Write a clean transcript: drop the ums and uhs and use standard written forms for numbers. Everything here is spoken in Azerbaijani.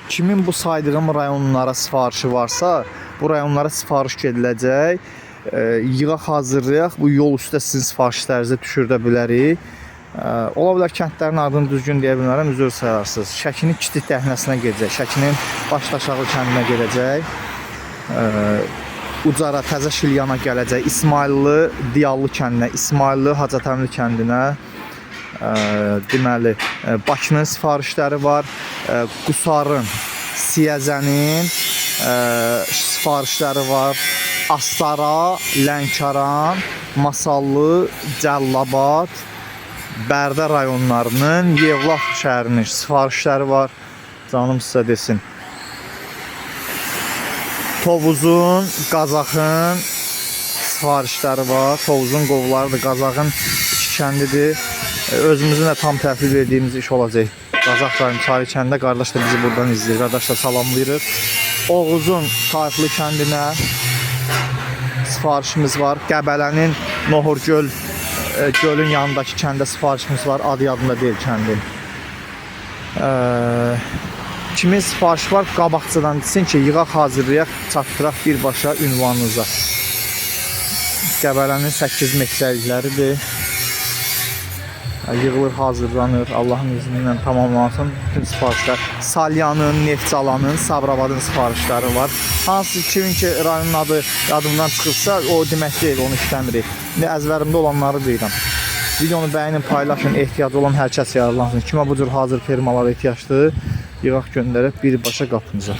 Kimin bu saydığım rayonlara sifarişi varsa, bu rayonlara sifariş gediləcək. Yığaq hazırlayaq, bu yol üstə sizin sifarişlərinizi düşürdə bilərik. Ola bilər kəndlərin adını düzgün deyə bilmərəm, üzr sayarsınız. Şəkinin Kiçik dəhnəsinə gedəcək, Şəkinin Başdaşağı kəndinə gedəcək. Ucara, Təzə Şilyana gələcək, İsmailli Diyallı kəndinə, İsmailli Hacətəmli kəndinə. Deməli, Bakının sifarişləri var, Qusarın, Siyəzənin sifarişləri var, Astara, Lənkəran, Masallı, Cəllabad, Bərdə rayonlarının, Yevlax şəhərinin sifarişləri var, canım sizə desin. Tovuzun, Qazaxın sifarişləri var, Tovuzun qovlarıdır, Qazaxın iki kəndidir. Özümüzün də tam təhvil verdiyimiz iş olacaq. Qazax rayonu Çaylı kəndində qardaş da bizi buradan izləyir. Qardaşlar salamlayırıq. Oğuzun Tayflı kəndinə sifarişimiz var. Qəbələnin Nohurgöl gölün yanındakı kəndə sifarişimiz var. Adı yadında deyil kəndin. Kimin sifarişi var? Qabaqçıdan desin ki, yığaq hazırlayaq, çatdıraq birbaşa ünvanınıza. Qəbələnin 8 metrəlikləridir. Yığılır, hazırlanır. Allahın izni ilə tamamlansın bütün sifarişlər. Salyanın, Neftçalanın, Sabirabadın sifarişləri var. Hansı kimin ki rayonun adı yadımdan çıxırsa, o demək deyil, onu işləmirik. İndi əzbərimdə olanları deyirəm. Videonu bəyənin, paylaşın, ehtiyacı olan hər kəs yararlansın. Kimə bu cür hazır fermalar ehtiyacdır, yığaq göndərib birbaşa qapınıza.